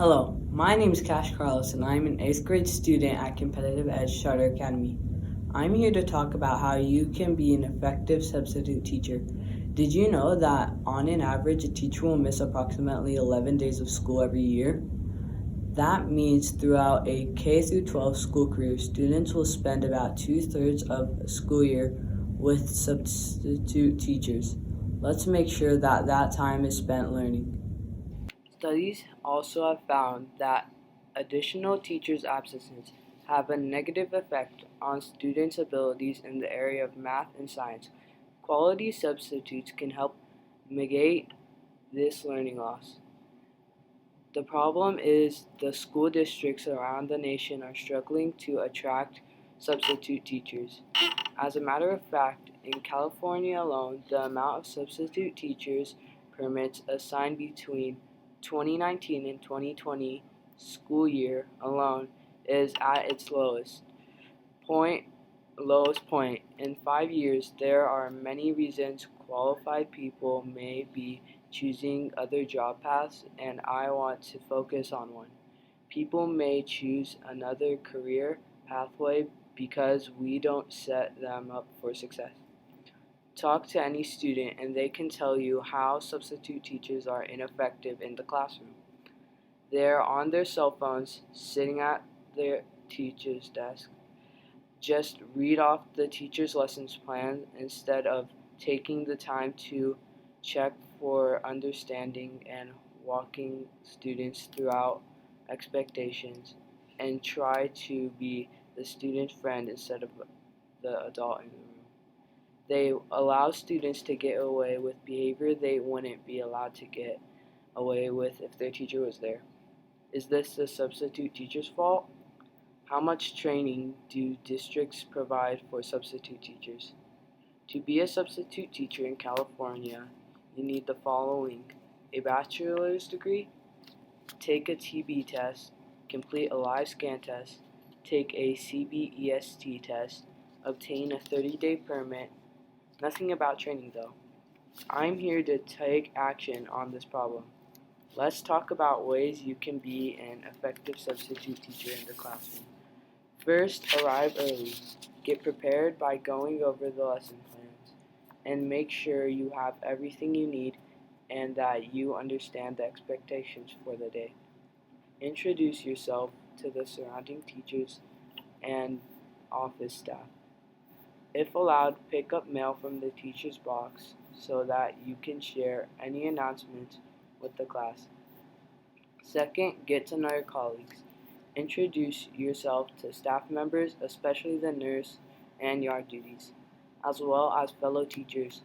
Hello, my name is Cash Carlos and I'm an 8th grade student at Competitive Edge Charter Academy. I'm here to talk about how you can be an effective substitute teacher. Did you know that on an average a teacher will miss approximately 11 days of school every year? That means throughout a K through 12 school career, students will spend about 2/3 of a school year with substitute teachers. Let's make sure that that time is spent learning. Studies also have found that additional teachers' absences have a negative effect on students' abilities in the area of math and science. Quality substitutes can help mitigate this learning loss. The problem is the school districts around the nation are struggling to attract substitute teachers. As a matter of fact, in California alone, the amount of substitute teachers permits assigned between 2019 and 2020 school year alone is at its lowest point. In 5 years, there are many reasons qualified people may be choosing other job paths, and I want to focus on one. People may choose another career pathway because we don't set them up for success. Talk to any student and they can tell you how substitute teachers are ineffective in the classroom. They're on their cell phones, sitting at their teacher's desk. Just read off the teacher's lessons plan instead of taking the time to check for understanding and walking students throughout expectations, and try to be the student's friend instead of the adult in the room. They allow students to get away with behavior they wouldn't be allowed to get away with if their teacher was there. Is this the substitute teacher's fault? How much training do districts provide for substitute teachers? To be a substitute teacher in California, you need the following: a bachelor's degree, take a TB test, complete a live scan test, take a CBEST test, obtain a 30-day permit. Nothing about training though. I'm here to take action on this problem. Let's talk about ways you can be an effective substitute teacher in the classroom. First, arrive early. Get prepared by going over the lesson plans and make sure you have everything you need and that you understand the expectations for the day. Introduce yourself to the surrounding teachers and office staff. If allowed, pick up mail from the teacher's box so that you can share any announcements with the class. Second, get to know your colleagues. Introduce yourself to staff members, especially the nurse and yard duties, as well as fellow teachers.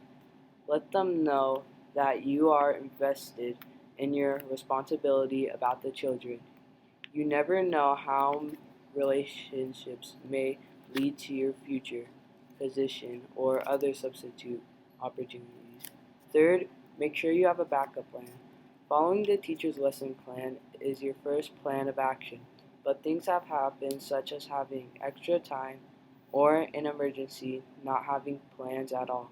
Let them know that you are invested in your responsibility about the children. You never know how relationships may lead to your future position or other substitute opportunities. Third, make sure you have a backup plan. Following the teacher's lesson plan is your first plan of action, but things have happened, such as having extra time or an emergency, not having plans at all.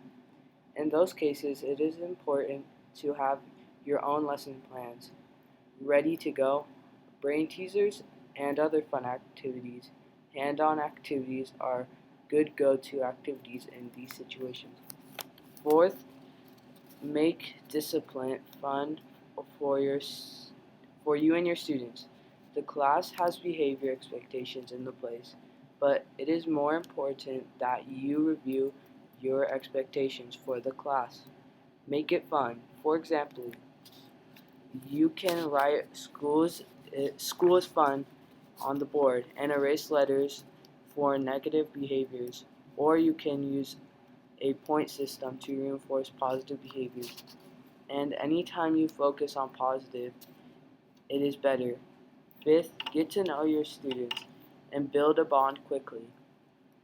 In those cases, it is important to have your own lesson plans ready to go. Brain teasers and other fun activities. Hand-on activities are good go-to activities in these situations. Fourth, make discipline fun for you and your students. The class has behavior expectations in the place, but it is more important that you review your expectations for the class. Make it fun. For example, you can write school is fun on the board and erase letters for negative behaviors, or you can use a point system to reinforce positive behaviors. And anytime you focus on positive, it is better. Fifth, get to know your students and build a bond quickly.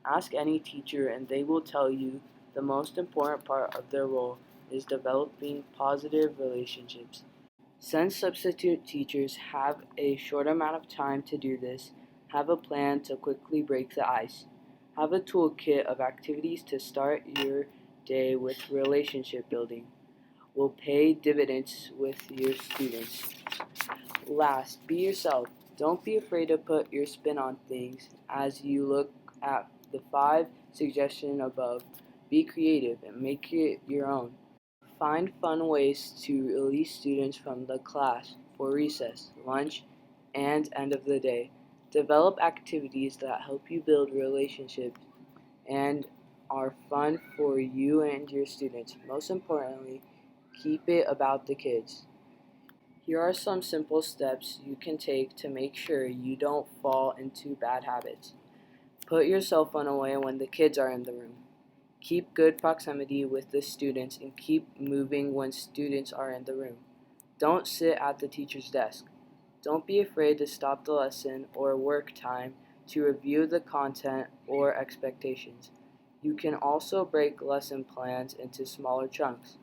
Ask any teacher and they will tell you the most important part of their role is developing positive relationships. Since substitute teachers have a short amount of time to do this, have a plan to quickly break the ice. Have a toolkit of activities to start your day with. Relationship building will pay dividends with your students. Last, be yourself. Don't be afraid to put your spin on things. As you look at the 5 suggestions above, be creative and make it your own. Find fun ways to release students from the class for recess, lunch, and end of the day. Develop activities that help you build relationships and are fun for you and your students. Most importantly, keep it about the kids. Here are some simple steps you can take to make sure you don't fall into bad habits. Put your cell phone away when the kids are in the room. Keep good proximity with the students and keep moving when students are in the room. Don't sit at the teacher's desk. Don't be afraid to stop the lesson or work time to review the content or expectations. You can also break lesson plans into smaller chunks.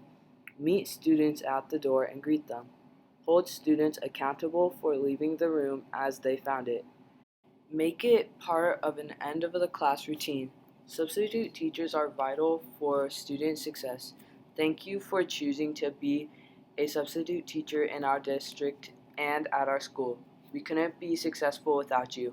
Meet students at the door and greet them. Hold students accountable for leaving the room as they found it. Make it part of an end of the class routine. Substitute teachers are vital for student success. Thank you for choosing to be a substitute teacher in our district and at our school. We couldn't be successful without you.